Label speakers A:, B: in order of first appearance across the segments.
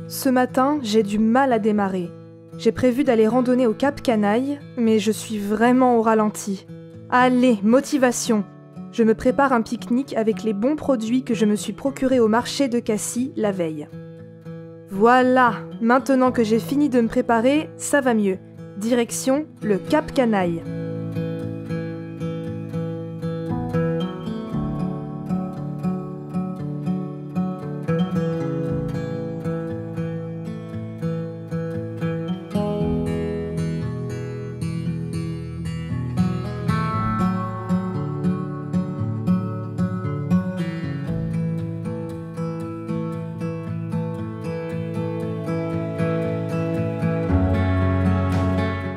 A: Ce matin, j'ai du mal à démarrer. J'ai prévu d'aller randonner au Cap Canaille, mais je suis vraiment au ralenti. Allez, motivation! Je me prépare un pique-nique avec les bons produits que je me suis procurés au marché de Cassis la veille. Voilà, maintenant que j'ai fini de me préparer, ça va mieux. Direction le Cap Canaille.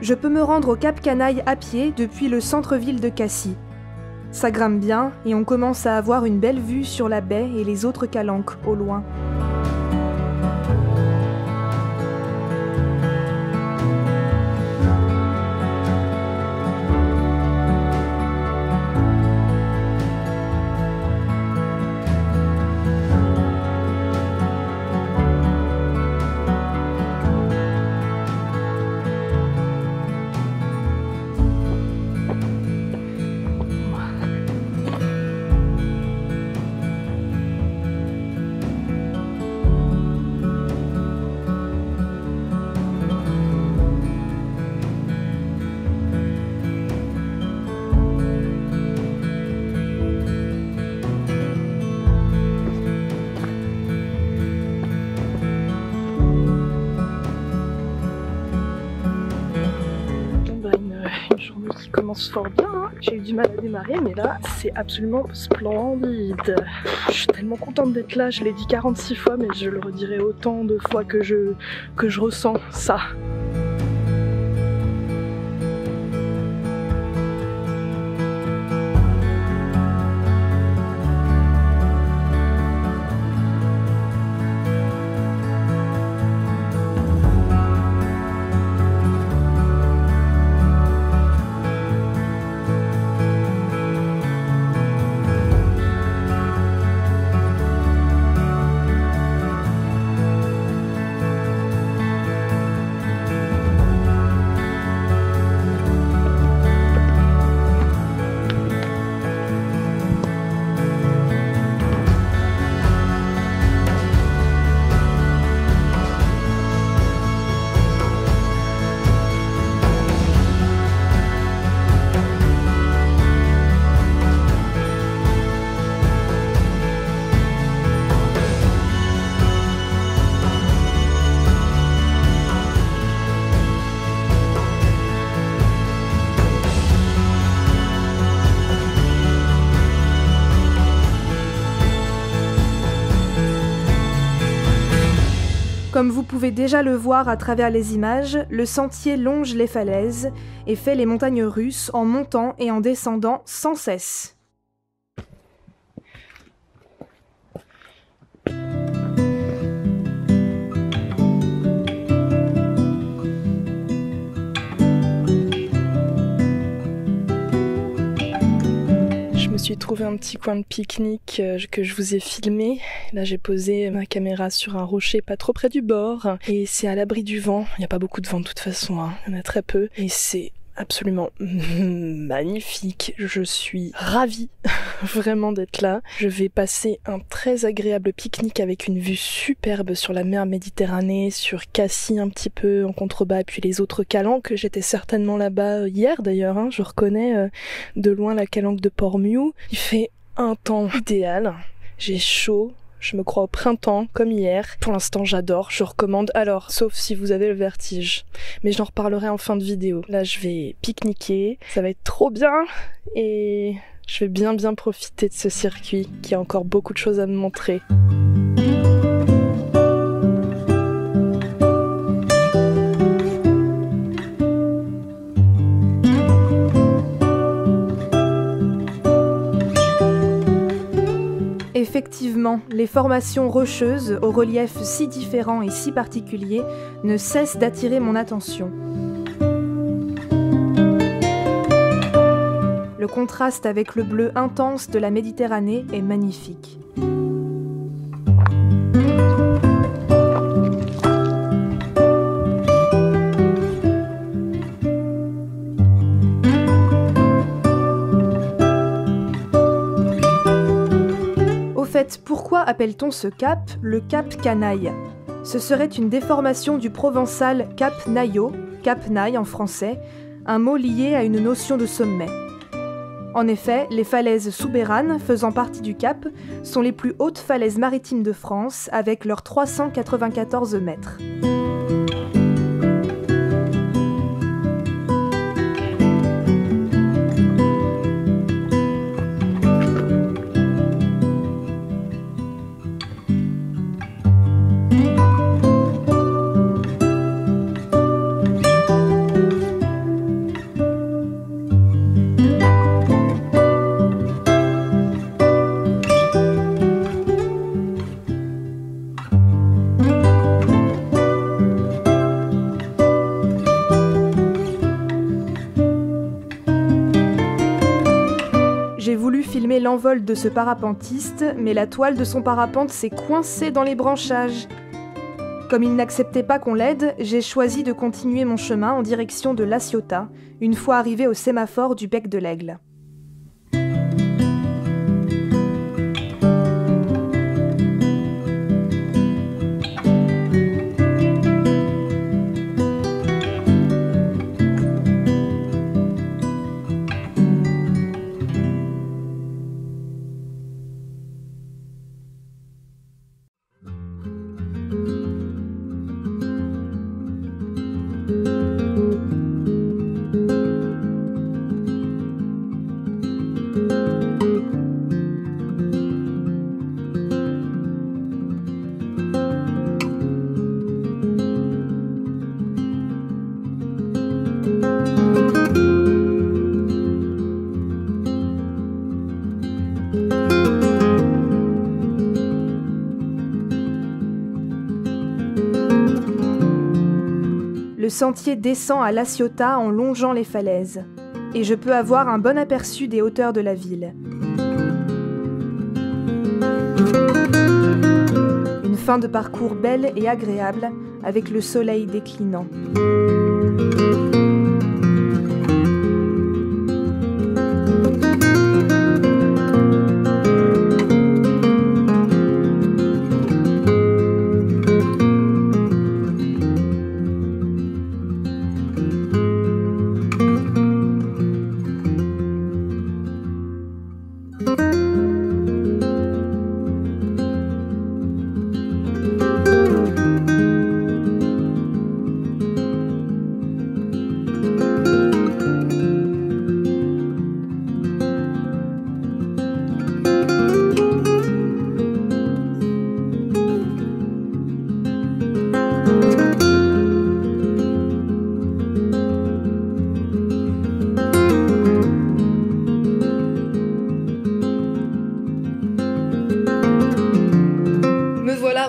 A: Je peux me rendre au Cap Canaille à pied depuis le centre-ville de Cassis. Ça grimpe bien et on commence à avoir une belle vue sur la baie et les autres calanques au loin.
B: Une journée qui commence fort bien, hein. J'ai eu du mal à démarrer, mais là c'est absolument splendide. Je suis tellement contente d'être là, je l'ai dit 46 fois, mais je le redirai autant de fois que je ressens ça.
A: Comme vous pouvez déjà le voir à travers les images, le sentier longe les falaises et fait les montagnes russes en montant et en descendant sans cesse.
B: Je me suis trouvé un petit coin de pique-nique que je vous ai filmé. Là j'ai posé ma caméra sur un rocher pas trop près du bord et c'est à l'abri du vent. Il n'y a pas beaucoup de vent de toute façon, hein. Il y en a très peu et c'est absolument magnifique. Je suis ravie vraiment d'être là. Je vais passer un très agréable pique-nique avec une vue superbe sur la mer Méditerranée, sur Cassis un petit peu en contrebas et puis les autres calanques. J'étais certainement là-bas hier d'ailleurs, hein. Je reconnais de loin la calanque de Port-Miou. Il fait un temps idéal. J'ai chaud. Je me crois au printemps, comme hier. Pour l'instant, j'adore, je recommande. Alors, sauf si vous avez le vertige. Mais j'en reparlerai en fin de vidéo. Là, je vais pique-niquer. Ça va être trop bien. Et je vais bien profiter de ce circuit qui a encore beaucoup de choses à me montrer.
A: Effectivement, les formations rocheuses, au relief si différent et si particulier, ne cessent d'attirer mon attention. Le contraste avec le bleu intense de la Méditerranée est magnifique. fait, pourquoi appelle-t-on ce cap le cap Canaille ? Ce serait une déformation du provençal cap Naillot, cap Naille en français, un mot lié à une notion de sommet. En effet, les falaises souberanes, faisant partie du cap, sont les plus hautes falaises maritimes de France, avec leurs 394 mètres. J'ai voulu filmer l'envol de ce parapentiste, mais la toile de son parapente s'est coincée dans les branchages. Comme il n'acceptait pas qu'on l'aide, j'ai choisi de continuer mon chemin en direction de La Ciotat, une fois arrivé au sémaphore du Bec de l'Aigle. Le sentier descend à La Ciotat en longeant les falaises, et je peux avoir un bon aperçu des hauteurs de la ville. Une fin de parcours belle et agréable, avec le soleil déclinant.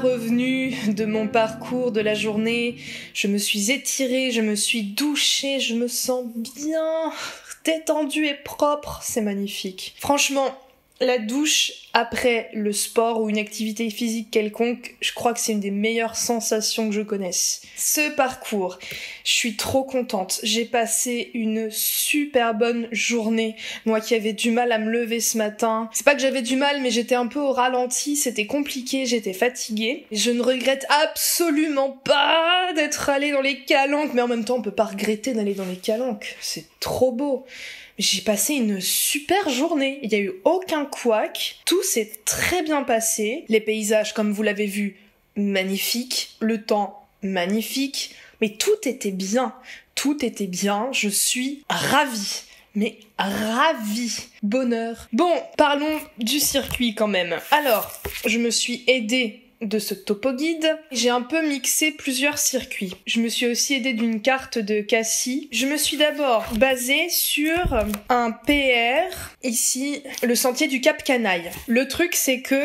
B: Revenue de mon parcours de la journée, je me suis étirée, je me suis douchée, je me sens bien détendue et propre, c'est magnifique. Franchement, la douche après le sport ou une activité physique quelconque, je crois que c'est une des meilleures sensations que je connaisse. Ce parcours, je suis trop contente. J'ai passé une super bonne journée. Moi qui avais du mal à me lever ce matin. C'est pas que j'avais du mal, mais j'étais un peu au ralenti, c'était compliqué, j'étais fatiguée. Je ne regrette absolument pas d'être allée dans les calanques, mais en même temps on peut pas regretter d'aller dans les calanques. C'est trop beau. J'ai passé une super journée, il n'y a eu aucun couac, tout s'est très bien passé, les paysages comme vous l'avez vu, magnifiques, le temps magnifique, mais tout était bien, je suis ravie. Mais ravie, bonheur. Bon, parlons du circuit quand même. Alors, je me suis aidée de ce topo guide, j'ai un peu mixé plusieurs circuits. Je me suis aussi aidée d'une carte de Cassis. Je me suis d'abord basée sur un PR, ici, le sentier du Cap Canaille. Le truc, c'est que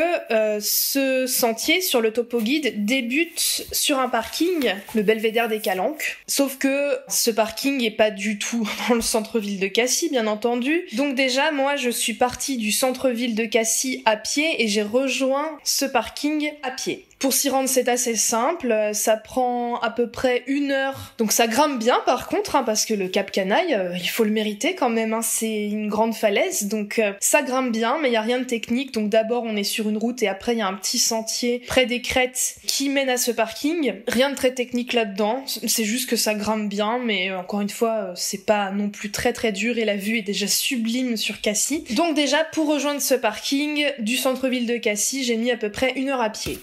B: ce sentier, sur le topo guide, débute sur un parking, le Belvédère des Calanques. Sauf que ce parking est pas du tout dans le centre-ville de Cassis, bien entendu. Donc déjà, moi, je suis partie du centre-ville de Cassis à pied et j'ai rejoint ce parking à pied.
A: Pour s'y rendre, c'est assez simple, ça prend à peu près 1 heure. Donc ça grimpe bien par contre, hein, parce que le Cap Canaille, il faut le mériter quand même, hein, c'est une grande falaise, donc ça grimpe bien, mais il y a rien de technique. Donc d'abord on est sur une route et après il y a un petit sentier près des crêtes qui mène à ce parking. Rien de très technique là-dedans, c'est juste que ça grimpe bien, mais encore une fois, c'est pas non plus très très dur et la vue est déjà sublime sur Cassis. Donc déjà, pour rejoindre ce parking du centre-ville de Cassis, j'ai mis à peu près 1 heure à pied.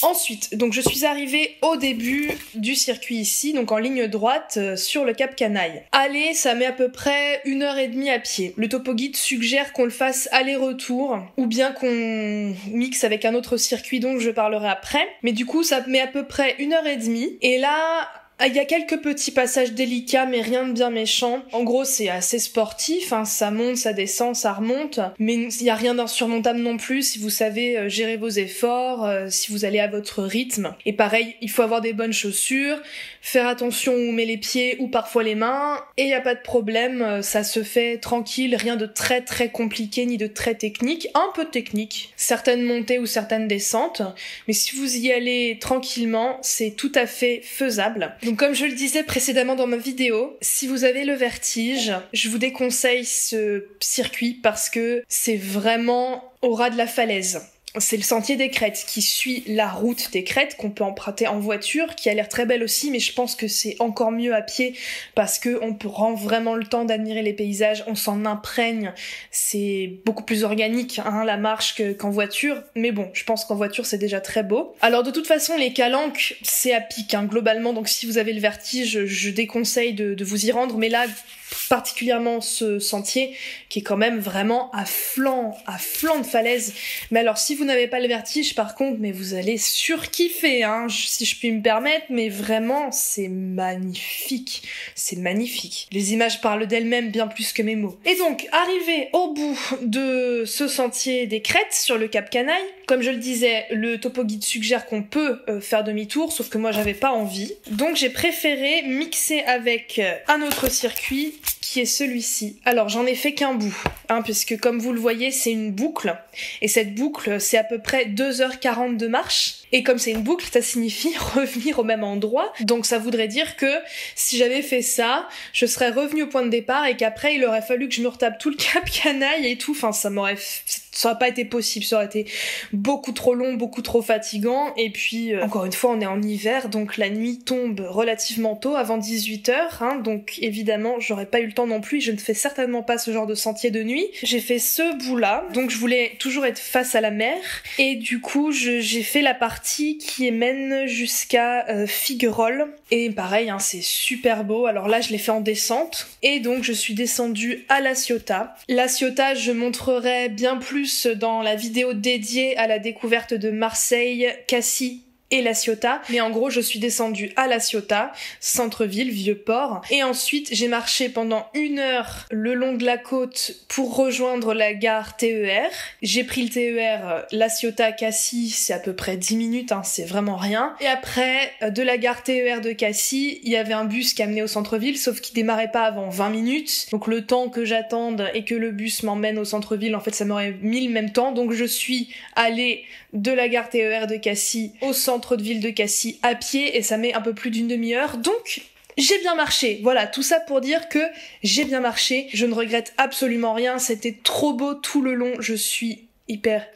A: Ensuite, donc je suis arrivée au début du circuit ici, donc en ligne droite sur le Cap Canaille. Aller, ça met à peu près 1h30 à pied. Le topo guide suggère qu'on le fasse aller-retour, ou bien qu'on mixe avec un autre circuit dont je parlerai après. Mais du coup, ça met à peu près 1h30. Et là, il y a quelques petits passages délicats, mais rien de bien méchant. En gros, c'est assez sportif, hein, ça monte, ça descend, ça remonte, mais il y a rien d'insurmontable non plus si vous savez gérer vos efforts, si vous allez à votre rythme. Et pareil, il faut avoir des bonnes chaussures, faire attention où on met les pieds ou parfois les mains, et il y a pas de problème, ça se fait tranquille, rien de très très compliqué ni de très technique, un peu technique, certaines montées ou certaines descentes, mais si vous y allez tranquillement, c'est tout à fait faisable. Donc comme je le disais précédemment dans ma vidéo, si vous avez le vertige, je vous déconseille ce circuit parce que c'est vraiment au ras de la falaise. C'est le sentier des crêtes qui suit la route des crêtes qu'on peut emprunter en voiture, qui a l'air très belle aussi, mais je pense que c'est encore mieux à pied parce que on prend vraiment le temps d'admirer les paysages, on s'en imprègne, c'est beaucoup plus organique hein, la marche qu'en voiture, mais bon, je pense qu'en voiture c'est déjà très beau. Alors de toute façon les calanques c'est à pic hein, globalement, donc si vous avez le vertige, je déconseille de vous y rendre, mais là particulièrement ce sentier qui est quand même vraiment à flanc de falaise. Mais alors si vous n'avez pas le vertige par contre, mais vous allez surkiffer hein, si je puis me permettre, mais vraiment c'est magnifique, c'est magnifique. Les images parlent d'elles-mêmes bien plus que mes mots. Et donc arrivé au bout de ce sentier des crêtes sur le Cap Canaille, comme je le disais, le topo guide suggère qu'on peut faire demi-tour, sauf que moi j'avais pas envie. Donc j'ai préféré mixer avec un autre circuit qui est celui-ci. Alors j'en ai fait qu'un bout, hein, puisque comme vous le voyez c'est une boucle, et cette boucle c'est à peu près 2h40 de marche, et comme c'est une boucle ça signifie revenir au même endroit, donc ça voudrait dire que si j'avais fait ça, je serais revenue au point de départ et qu'après il aurait fallu que je me retape tout le Cap Canaille et tout, enfin ça aurait pas été possible, ça aurait été beaucoup trop long, beaucoup trop fatigant, et puis encore une fois on est en hiver, donc la nuit tombe relativement tôt, avant 18h, hein, donc évidemment j'aurais pas eu le temps non plus, je ne fais certainement pas ce genre de sentier de nuit. J'ai fait ce bout là, donc je voulais toujours être face à la mer, et du coup j'ai fait la partie qui mène jusqu'à Figueroles, et pareil hein, c'est super beau. Alors là je l'ai fait en descente, et donc je suis descendue à La Ciotat. La Ciotat je montrerai bien plus dans la vidéo dédiée à la découverte de Marseille, Cassis et La Ciotat, mais en gros je suis descendue à La Ciotat, centre-ville, vieux port, et ensuite j'ai marché pendant 1 heure le long de la côte pour rejoindre la gare TER. J'ai pris le TER La Ciotat Cassis, c'est à peu près 10 minutes, hein, c'est vraiment rien, et après de la gare TER de Cassis, il y avait un bus qui amenait au centre-ville, sauf qu'il démarrait pas avant 20 minutes, donc le temps que j'attende et que le bus m'emmène au centre-ville, en fait ça m'aurait mis le même temps, donc je suis allée de la gare TER de Cassis au centre de ville de Cassis à pied, et ça met un peu plus d'1 demi-heure, donc j'ai bien marché. Voilà, tout ça pour dire que j'ai bien marché, je ne regrette absolument rien, c'était trop beau tout le long, je suis hyper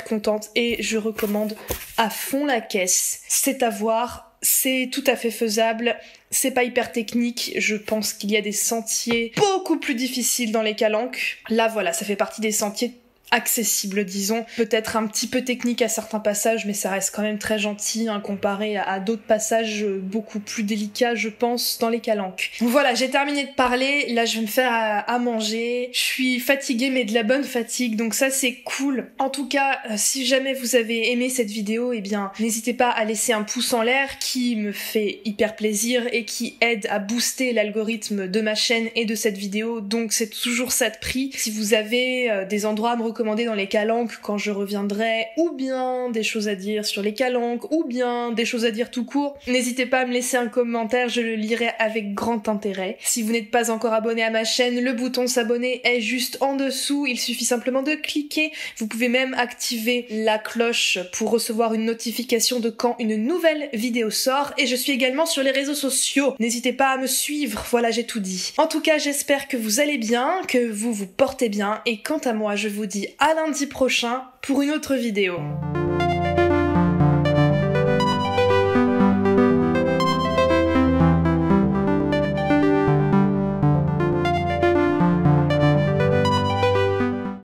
A: contente et je recommande à fond la caisse. C'est à voir, c'est tout à fait faisable, c'est pas hyper technique, je pense qu'il y a des sentiers beaucoup plus difficiles dans les calanques. Là voilà, ça fait partie des sentiers accessible, disons, peut-être un petit peu technique à certains passages, mais ça reste quand même très gentil hein, comparé à d'autres passages beaucoup plus délicats, je pense, dans les calanques. Voilà, j'ai terminé de parler, là je vais me faire à manger, je suis fatiguée mais de la bonne fatigue, donc ça c'est cool. En tout cas, si jamais vous avez aimé cette vidéo, eh bien n'hésitez pas à laisser un pouce en l'air qui me fait hyper plaisir et qui aide à booster l'algorithme de ma chaîne et de cette vidéo, donc c'est toujours ça de prix. Si vous avez des endroits à me recommander,
B: recommander dans les calanques quand je reviendrai, ou bien des choses à dire sur les calanques, ou bien des choses à dire tout court, n'hésitez pas à me laisser un commentaire, je le lirai avec grand intérêt. Si vous n'êtes pas encore abonné à ma chaîne, le bouton s'abonner est juste en dessous, il suffit simplement de cliquer. Vous pouvez même activer la cloche pour recevoir une notification de quand une nouvelle vidéo sort, et je suis également sur les réseaux sociaux. N'hésitez pas à me suivre, voilà, j'ai tout dit. En tout cas, j'espère que vous allez bien, que vous vous portez bien, et quant à moi, je vous dis à lundi prochain pour une autre vidéo.